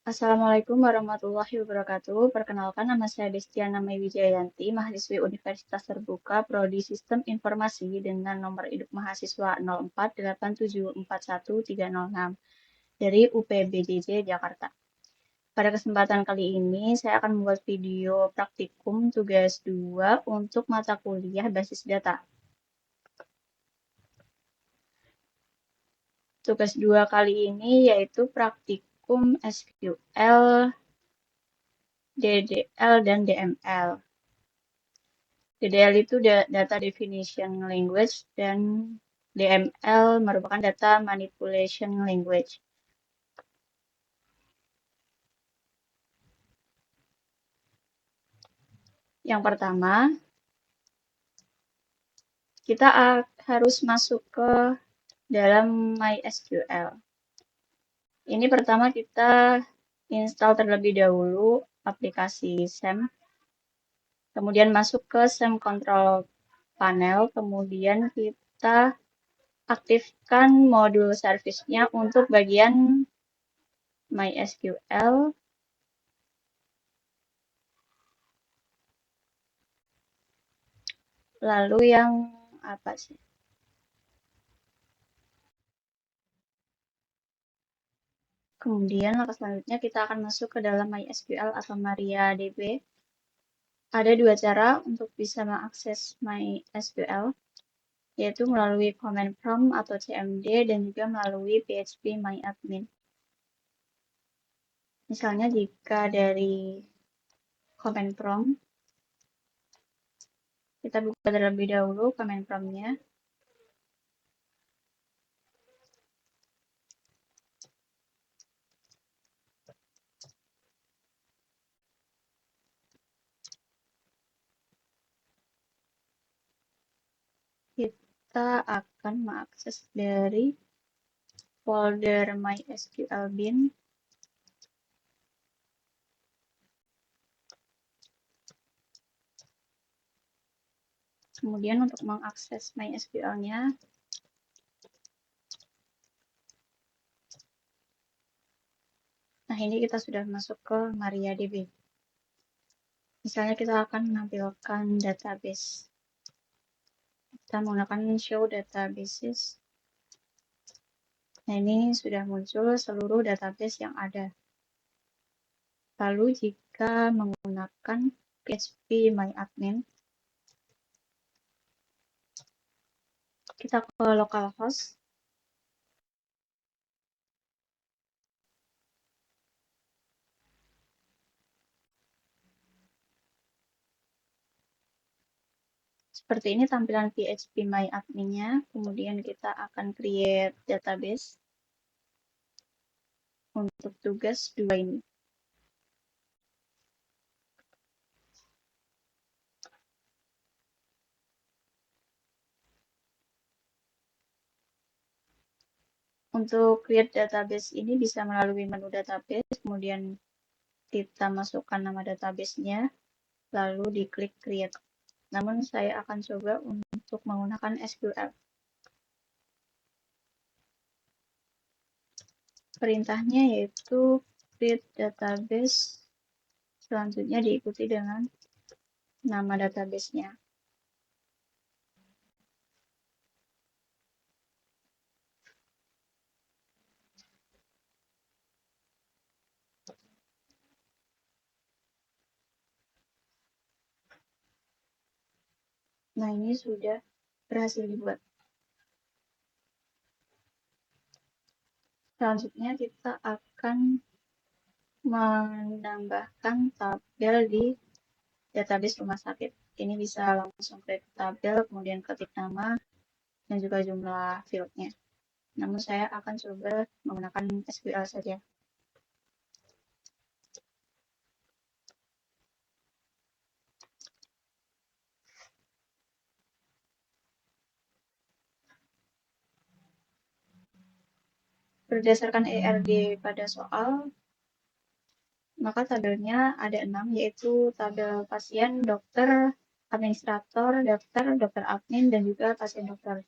Assalamualaikum warahmatullahi wabarakatuh. Perkenalkan, nama saya Destiana Mei Wijayanti, mahasiswi Universitas Terbuka Prodi Sistem Informasi dengan nomor induk mahasiswa 0487413006 dari UPBJJ Jakarta. Pada kesempatan kali ini, saya akan membuat video praktikum tugas 2 untuk mata kuliah basis data. Tugas 2 kali ini yaitu praktikum SQL, DDL, dan DML. DDL itu Data Definition Language dan DML merupakan Data Manipulation Language. Yang pertama, kita harus masuk ke dalam MySQL. Ini pertama kita install terlebih dahulu aplikasi SAM, kemudian masuk ke SAM Control Panel, kemudian kita aktifkan modul service-nya untuk bagian MySQL. Lalu yang apa sih? Kemudian langkah selanjutnya kita akan masuk ke dalam MySQL atau MariaDB. Ada dua cara untuk bisa mengakses MySQL, yaitu melalui command prompt atau CMD dan juga melalui phpMyAdmin. Misalnya jika dari command prompt, kita buka terlebih dahulu command prompt-nya. Kita akan mengakses dari folder MySQL bin. Kemudian untuk mengakses MySQL-nya, nah ini kita sudah masuk ke MariaDB. Misalnya kita akan menampilkan database. Kita menggunakan show databases. Nah ini sudah muncul seluruh database yang ada. Lalu jika menggunakan phpMyAdmin, kita ke localhost. Seperti ini tampilan phpMyAdmin-nya. Kemudian kita akan create database untuk tugas 2 ini. Untuk create database ini bisa melalui menu database, kemudian kita masukkan nama database-nya, lalu diklik create. Namun saya akan coba untuk menggunakan SQL. Perintahnya yaitu create database, selanjutnya diikuti dengan nama database-nya. Nah, ini sudah berhasil dibuat. Selanjutnya kita akan menambahkan tabel di database rumah sakit. Ini bisa langsung klik tabel, kemudian ketik nama, dan juga jumlah fieldnya. Namun saya akan coba menggunakan SQL saja. Berdasarkan ERD pada soal, maka tabelnya ada 6, yaitu tabel pasien, dokter, administrator, daftar, dokter admin, dan juga pasien dokter.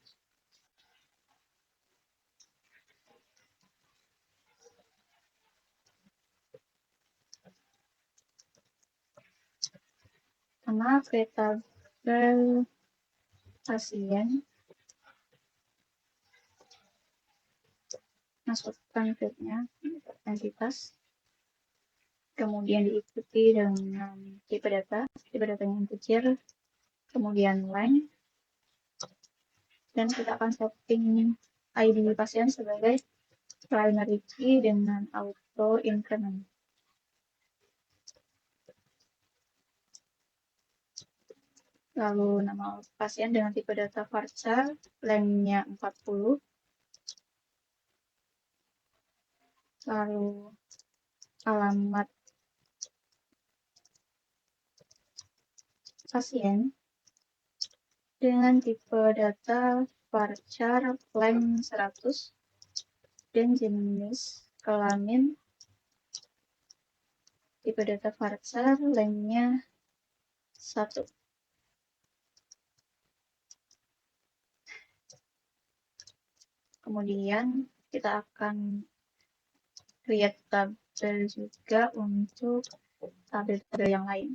Pertama, create tabel pasien. Masukkan fieldnya, entitas. Kemudian diikuti dengan tipe datanya integer, kemudian line, dan kita akan setting ID pasien sebagai primary key dengan auto increment. Lalu nama pasien dengan tipe data varchar, lengthnya 40. Lalu alamat pasien dengan tipe data varchar length 100 dan jenis kelamin tipe data varchar lengthnya 1. Kemudian kita akan create tabel juga untuk tabel-tabel yang lain.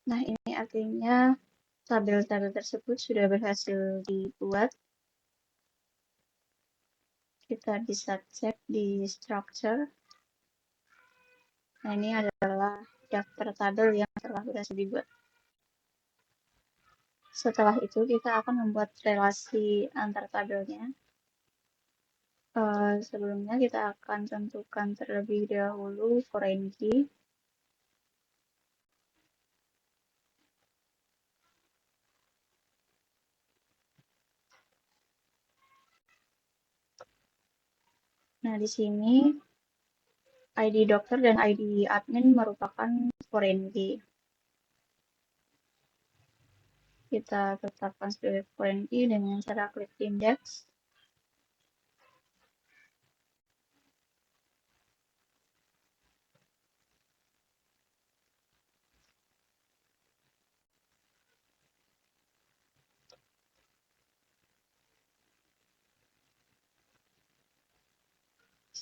Nah, ini artinya tabel-tabel tersebut sudah berhasil dibuat. Kita bisa cek di structure. Nah, ini adalah daftar tabel yang telah berhasil dibuat. Setelah itu, kita akan membuat relasi antar tabelnya. Sebelumnya, kita akan tentukan terlebih dahulu foreign key. Nah, di sini ID dokter dan ID admin merupakan foreign key. Kita tetapkan sebagai foreign key dengan cara klik index.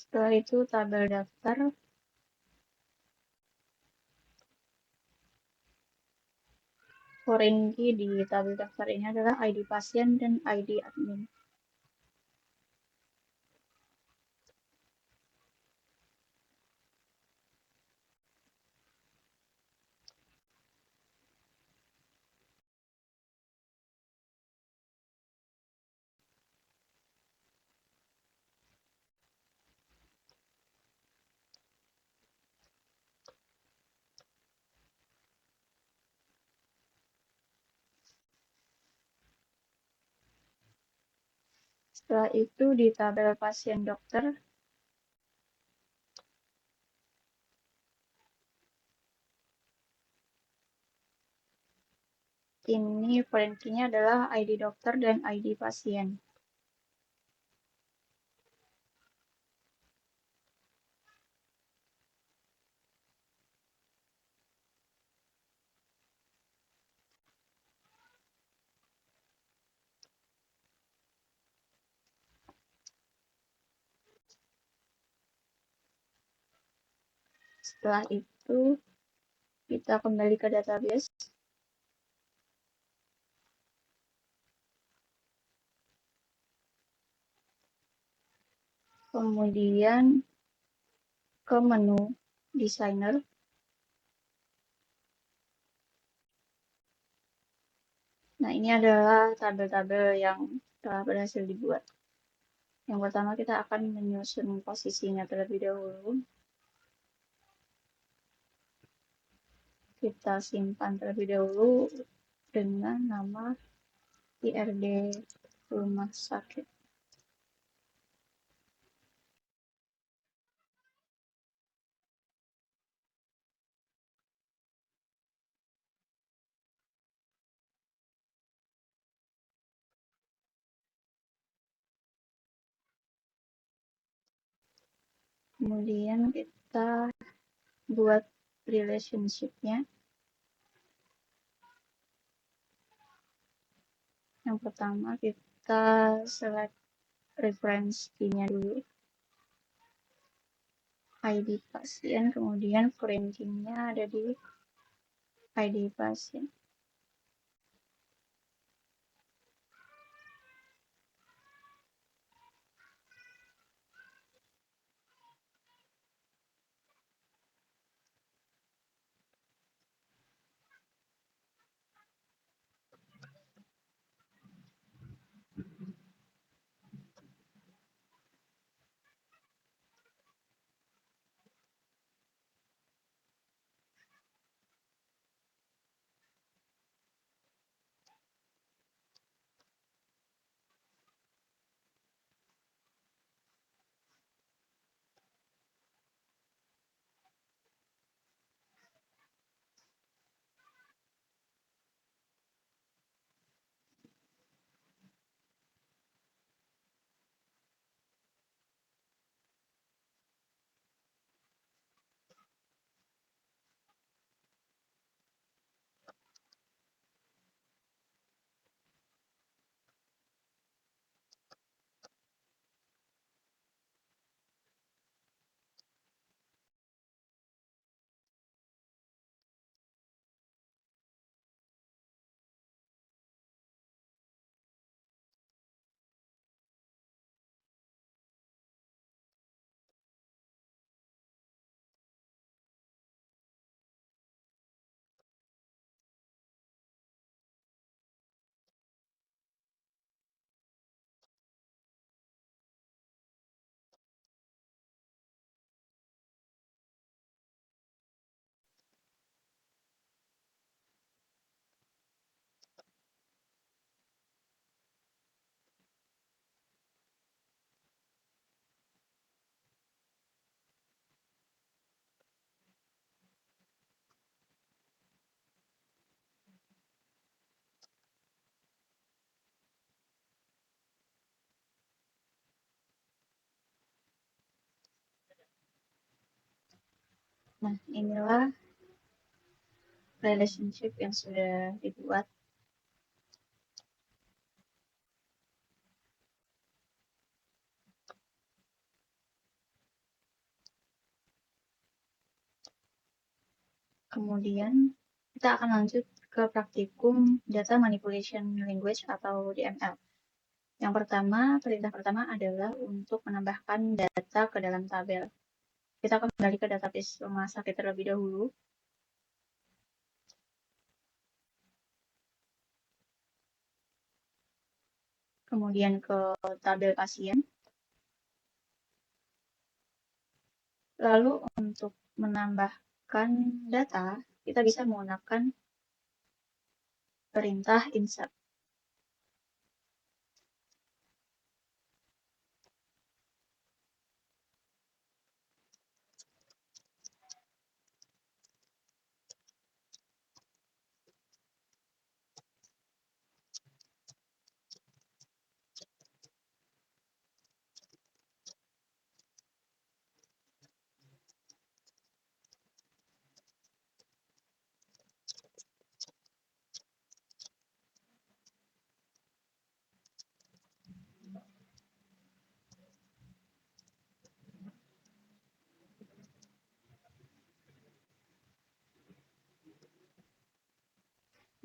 Setelah itu tabel daftar Foreign key di tabel daftar ini adalah ID pasien dan ID admin. Setelah itu di tabel pasien dokter, ini foreign key-nya adalah ID dokter dan ID pasien. Setelah itu, kita kembali ke database. Kemudian ke menu designer. Nah, ini adalah tabel-tabel yang telah berhasil dibuat. Yang pertama kita akan menyusun posisinya terlebih dahulu. Kita simpan terlebih dahulu dengan nama IRD rumah sakit. Kemudian kita buat relationship-nya. Yang pertama kita select reference key-nya dulu. ID pasien, kemudian foreign key-nya ada di ID pasien. Nah, inilah relationship yang sudah dibuat. Kemudian kita akan lanjut ke praktikum Data Manipulation Language atau DML. Yang pertama, perintah pertama adalah untuk menambahkan data ke dalam tabel. Kita kembali ke database rumah sakit terlebih dahulu. Kemudian ke tabel pasien. Lalu untuk menambahkan data, kita bisa menggunakan perintah insert.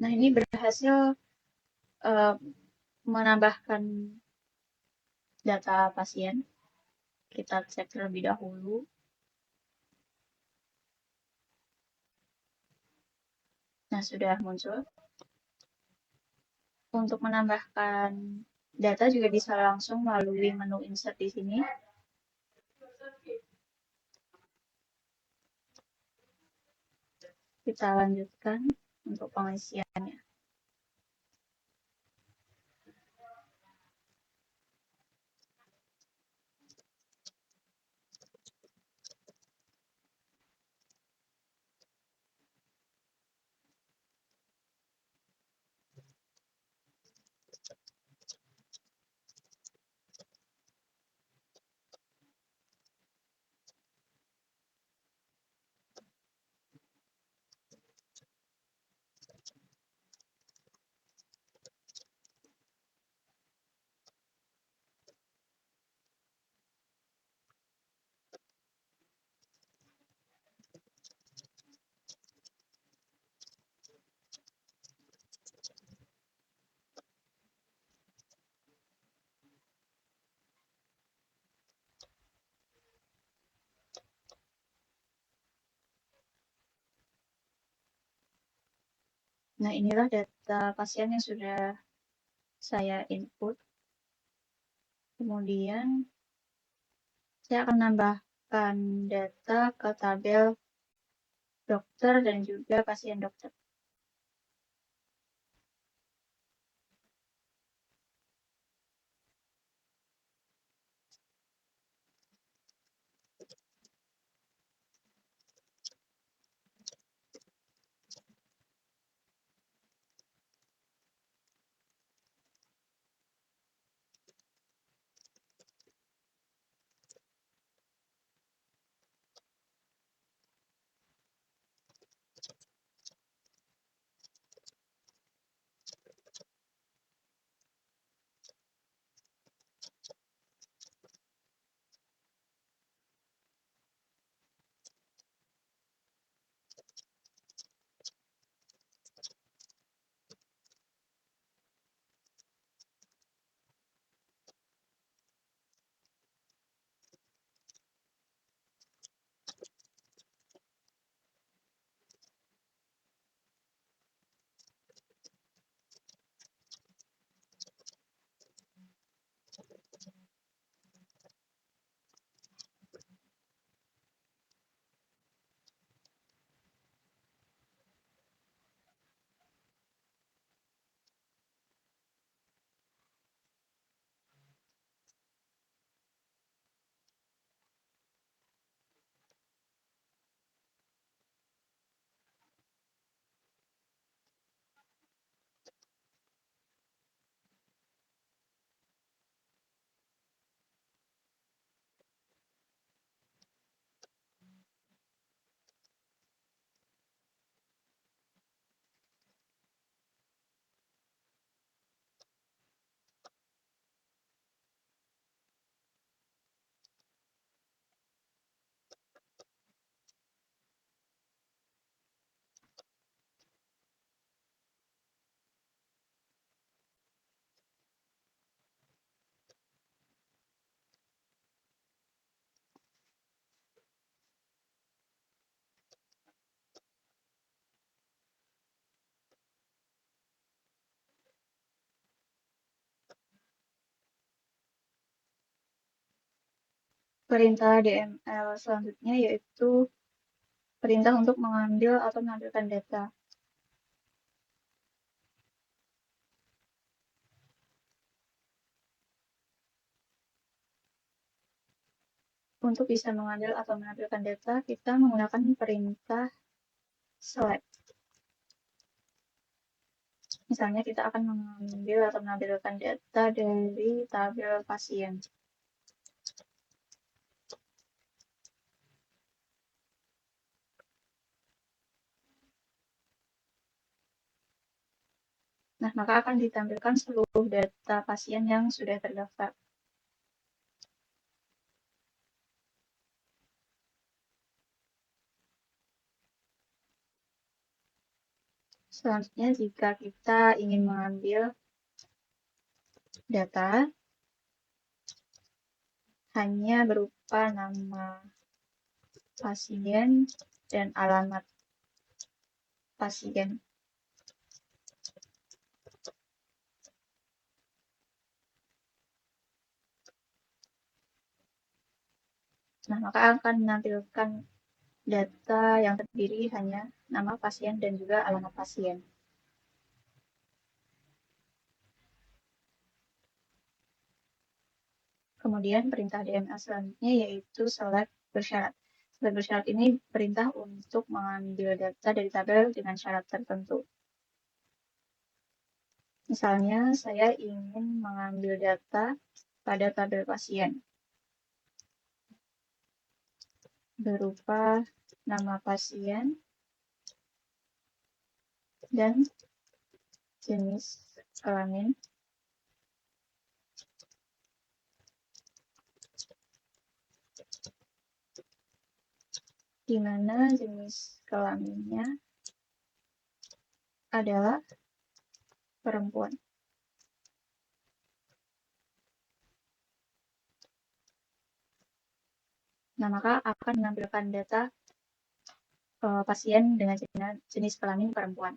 Nah, ini berhasil menambahkan data pasien. Kita cek terlebih dahulu. Nah, sudah muncul. Untuk menambahkan data juga bisa langsung melalui menu insert di sini. Kita lanjutkan untuk pengisiannya. Nah, inilah data pasien yang sudah saya input. Kemudian, saya akan menambahkan data ke tabel dokter dan juga pasien dokter. Perintah DML selanjutnya yaitu perintah untuk mengambil atau menampilkan data. Untuk bisa mengambil atau menampilkan data, kita menggunakan perintah select. Misalnya kita akan mengambil atau menampilkan data dari tabel pasien. Nah, maka akan ditampilkan seluruh data pasien yang sudah terdaftar. Selanjutnya, jika kita ingin mengambil data hanya berupa nama pasien dan alamat pasien. Nah, maka akan menampilkan data yang terdiri hanya nama pasien dan juga alamat pasien. Kemudian perintah DML selanjutnya yaitu select bersyarat. Select bersyarat ini perintah untuk mengambil data dari tabel dengan syarat tertentu. Misalnya, saya ingin mengambil data pada tabel pasien berupa nama pasien dan jenis kelamin, di mana jenis kelaminnya adalah perempuan. Nah, maka akan menampilkan data pasien dengan jenis kelamin perempuan.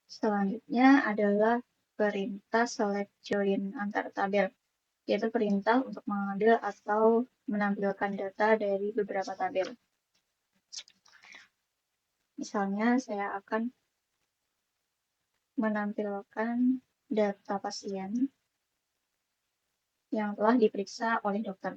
Selanjutnya adalah perintah select join antar tabel, yaitu perintah untuk mengambil atau menampilkan data dari beberapa tabel. Misalnya, saya akan menampilkan data pasien yang telah diperiksa oleh dokter.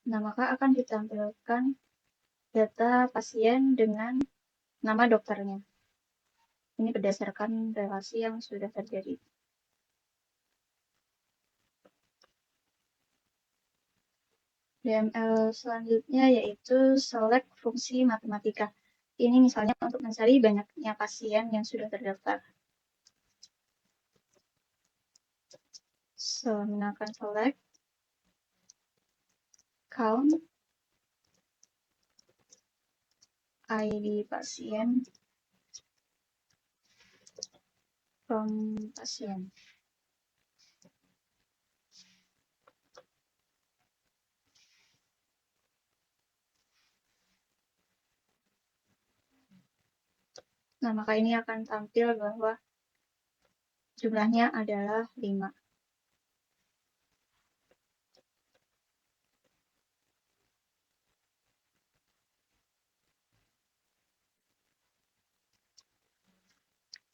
Nah, maka akan ditampilkan data pasien dengan nama dokternya. Ini berdasarkan relasi yang sudah terjadi. DML selanjutnya yaitu select fungsi matematika. Ini misalnya untuk mencari banyaknya pasien yang sudah terdaftar. Menggunakan select count ID pasien from pasien. Nah, maka ini akan tampil bahwa jumlahnya adalah 5.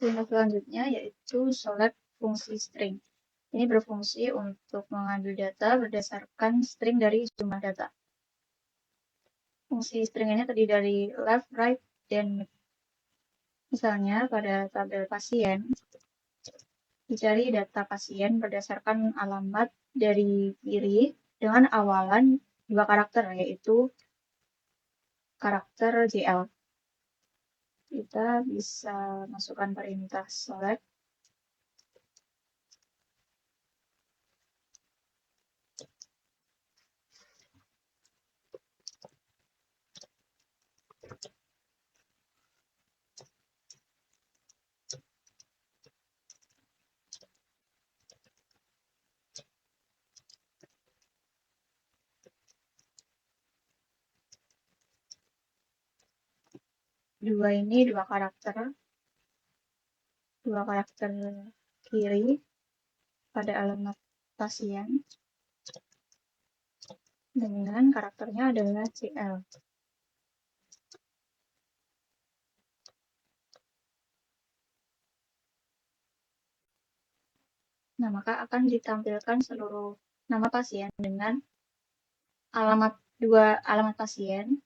Perintah selanjutnya yaitu select fungsi string. Ini berfungsi untuk mengambil data berdasarkan string dari jumlah data. Fungsi string ini terdiri dari left, right, dan mid. Misalnya pada tabel pasien, dicari data pasien berdasarkan alamat dari kiri dengan awalan 2 karakter, yaitu karakter JL. Kita bisa masukkan perintah select dua karakter kiri pada alamat pasien dengan karakternya adalah CL. Nah, maka akan ditampilkan seluruh nama pasien dengan alamat pasien.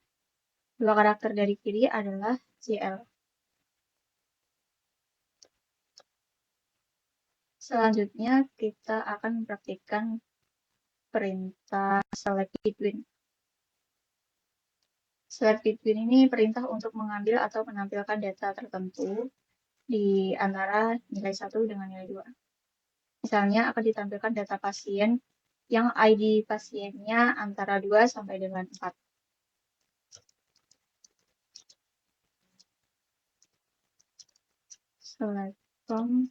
2 karakter dari kiri adalah CL. Selanjutnya kita akan mempraktikkan perintah select between. Select between ini perintah untuk mengambil atau menampilkan data tertentu di antara nilai 1 dengan nilai 2. Misalnya akan ditampilkan data pasien yang ID pasiennya antara 2 sampai dengan 4. Select from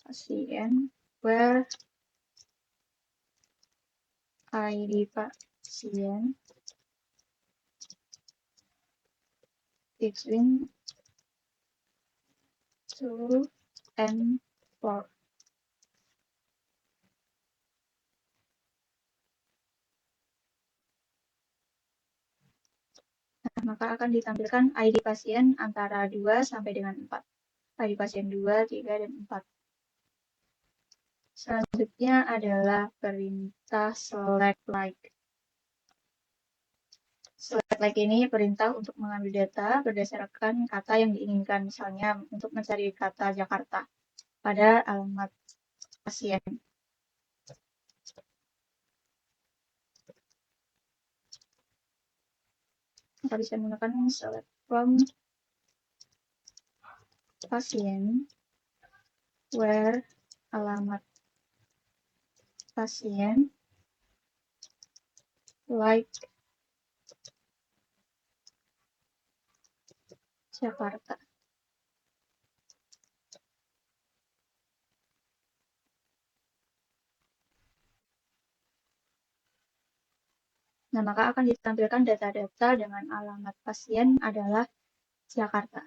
pasien where ID pasien between 2 and 4. Nah, maka akan ditampilkan ID pasien antara 2 sampai dengan 4. ID pasien 2, 3, dan 4. Selanjutnya adalah perintah select like. Select like ini perintah untuk mengambil data berdasarkan kata yang diinginkan. Misalnya untuk mencari kata Jakarta pada alamat pasien. Kita bisa menggunakan select from pasien where alamat pasien like Jakarta. Nah, maka akan ditampilkan data-data dengan alamat pasien adalah Jakarta.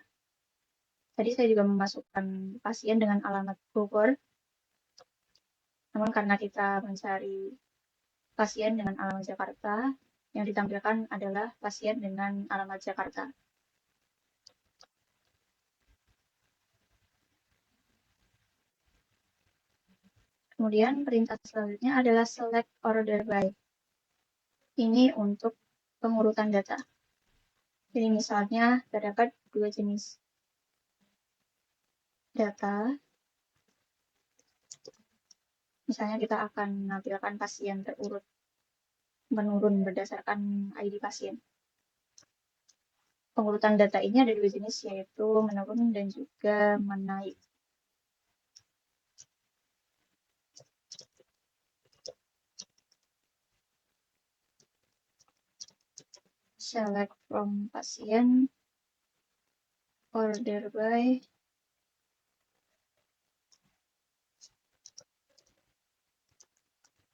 Tadi saya juga memasukkan pasien dengan alamat Bogor. Namun karena kita mencari pasien dengan alamat Jakarta, yang ditampilkan adalah pasien dengan alamat Jakarta. Kemudian perintah selanjutnya adalah select order by. Ini untuk pengurutan data. Jadi misalnya terdapat 2 jenis data. Misalnya kita akan menampilkan pasien terurut menurun berdasarkan ID pasien. Pengurutan data ini ada 2 jenis, yaitu menurun dan juga menaik. Select from pasien order by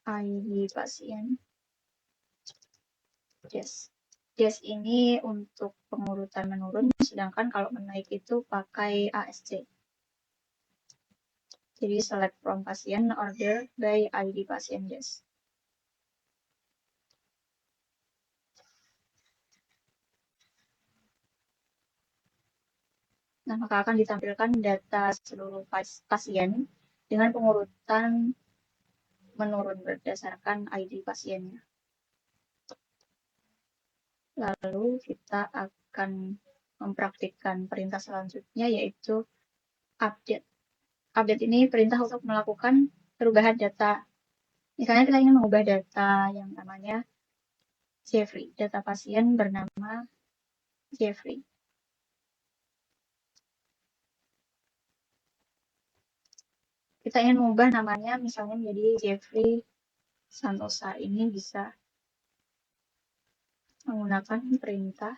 ID pasien. Yes ini untuk pengurutan menurun, sedangkan kalau menaik itu pakai ASC. Jadi select from pasien order by ID pasien yes. Nah, maka akan ditampilkan data seluruh pasien dengan pengurutan menurun berdasarkan ID pasiennya. Lalu kita akan mempraktikkan perintah selanjutnya, yaitu update. Update ini perintah untuk melakukan perubahan data. Misalnya kita ingin mengubah data yang namanya Jeffrey, data pasien bernama Jeffrey. Kita ingin mengubah namanya misalnya menjadi Jeffrey Santosa. Ini bisa menggunakan perintah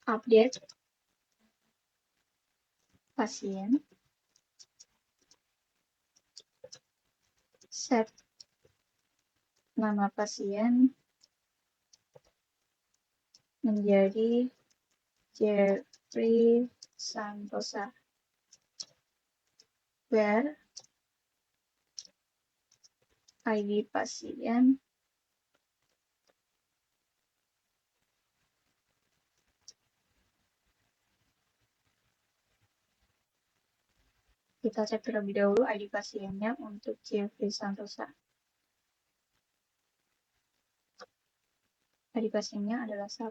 update pasien set nama pasien menjadi Jeffrey Santosa, where ID pasien kita cek terlebih dahulu ID pasiennya untuk Jeffrey Santosa. ID pasiennya adalah 1.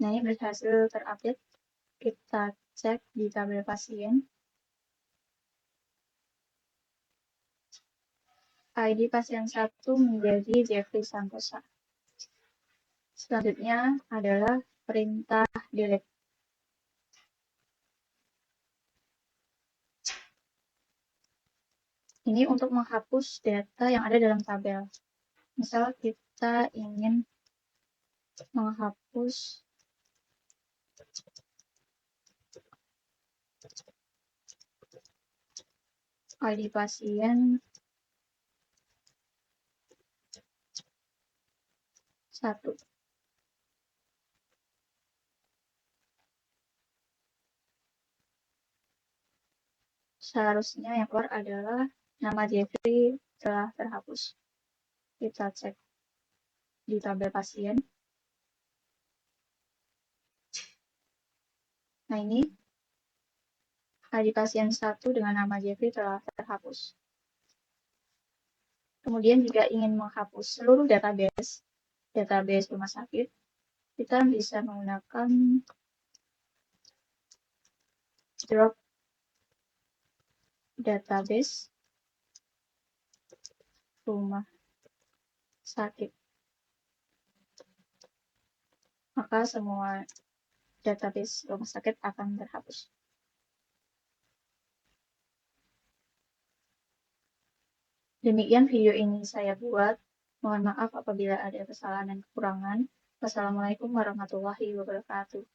Nah, ini berhasil terupdate. Kita cek di tabel pasien. ID pasien 1 menjadi Jeffrey Santosa. Selanjutnya adalah perintah delete. Ini untuk menghapus data yang ada dalam tabel. Misal kita ingin menghapus ID pasien 1. Seharusnya yang keluar adalah nama Jeffrey telah terhapus. Kita cek di tabel pasien. Nah, ini ID pasien 1 dengan nama Jeffrey telah terhapus. Kemudian jika ingin menghapus seluruh database rumah sakit, kita bisa menggunakan drop database rumah sakit. Maka semua database rumah sakit akan terhapus. Demikian video ini saya buat. Mohon maaf apabila ada kesalahan dan kekurangan. Wassalamualaikum warahmatullahi wabarakatuh.